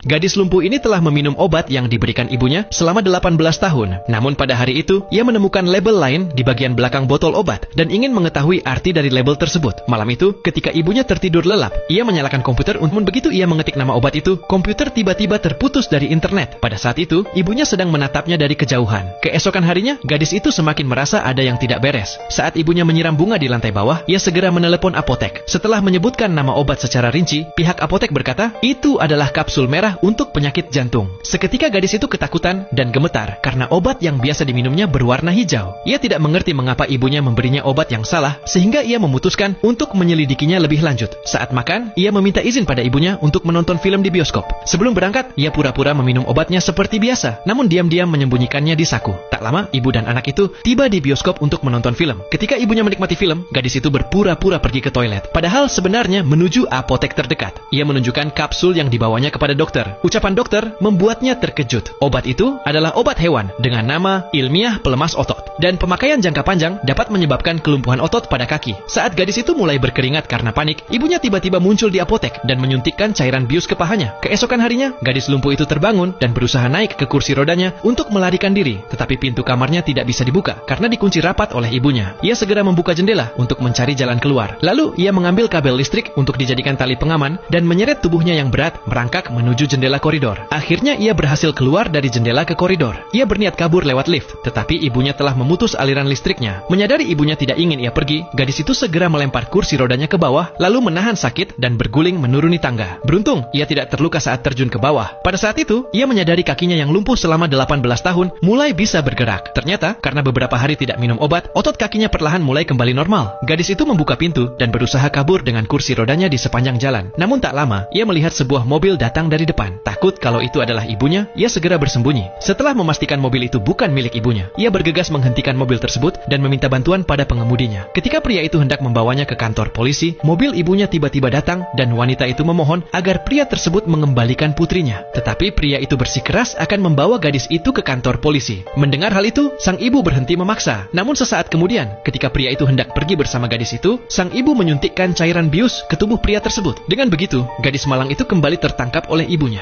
Gadis lumpuh ini telah meminum obat yang diberikan ibunya selama 18 tahun. Namun pada hari itu, ia menemukan label lain di bagian belakang botol obat dan ingin mengetahui arti dari label tersebut. Malam itu, ketika ibunya tertidur lelap, ia menyalakan komputer. Namun begitu ia mengetik nama obat itu, komputer tiba-tiba terputus dari internet. Pada saat itu, ibunya sedang menatapnya dari kejauhan. Keesokan harinya, gadis itu semakin merasa ada yang tidak beres. Saat ibunya menyiram bunga di lantai bawah, ia segera menelepon apotek. Setelah menyebutkan nama obat secara rinci, pihak apotek berkata, itu adalah kapsul merah untuk penyakit jantung. Seketika gadis itu ketakutan dan gemetar karena obat yang biasa diminumnya berwarna hijau. Ia tidak mengerti mengapa ibunya memberinya obat yang salah, sehingga ia memutuskan untuk menyelidikinya lebih lanjut. Saat makan, ia meminta izin pada ibunya untuk menonton film di bioskop. Sebelum berangkat, ia pura-pura meminum obatnya seperti biasa, namun diam-diam menyembunyikannya di saku. Tak lama, ibu dan anak itu tiba di bioskop untuk menonton film. Ketika ibunya menikmati film, gadis itu berpura-pura pergi ke toilet. Padahal sebenarnya menuju apotek terdekat. Ia menunjukkan kapsul yang dibawanya kepada dokter. Ucapan dokter membuatnya terkejut. Obat itu adalah obat hewan dengan nama ilmiah pelemas otot. Dan pemakaian jangka panjang dapat menyebabkan kelumpuhan otot pada kaki. Saat gadis itu mulai berkeringat karena panik, ibunya tiba-tiba muncul di apotek dan menyuntikkan cairan bius ke pahanya. Keesokan harinya, gadis lumpuh itu terbangun dan berusaha naik ke kursi rodanya untuk melarikan diri. Tetapi pintu kamarnya tidak bisa dibuka karena dikunci rapat oleh ibunya. Ia segera membuka jendela untuk mencari jalan keluar. Lalu, ia mengambil kabel listrik untuk dijadikan tali pengaman dan menyeret tubuhnya yang berat merangkak menuju jendela koridor. Akhirnya ia berhasil keluar dari jendela ke koridor. Ia berniat kabur lewat lift, tetapi ibunya telah memutus aliran listriknya. Menyadari ibunya tidak ingin ia pergi, gadis itu segera melempar kursi rodanya ke bawah, lalu menahan sakit dan berguling menuruni tangga. Beruntung, ia tidak terluka saat terjun ke bawah. Pada saat itu, ia menyadari kakinya yang lumpuh selama 18 tahun mulai bisa bergerak. Ternyata, karena beberapa hari tidak minum obat, otot kakinya perlahan mulai kembali normal. Gadis itu membuka pintu dan berusaha kabur dengan kursi rodanya di sepanjang jalan. Namun tak lama, ia melihat sebuah mobil datang dari depan. Takut kalau itu adalah ibunya, ia segera bersembunyi. Setelah memastikan mobil itu bukan milik ibunya, ia bergegas menghentikan mobil tersebut dan meminta bantuan pada pengemudinya. Ketika pria itu hendak membawanya ke kantor polisi, mobil ibunya tiba-tiba datang dan wanita itu memohon agar pria tersebut mengembalikan putrinya. Tetapi pria itu bersikeras akan membawa gadis itu ke kantor polisi. Mendengar hal itu, sang ibu berhenti memaksa. Namun sesaat kemudian, ketika pria itu hendak pergi bersama gadis itu, sang ibu menyuntikkan cairan bius ke tubuh pria tersebut. Dengan begitu, gadis malang itu kembali tertangkap oleh ibunya.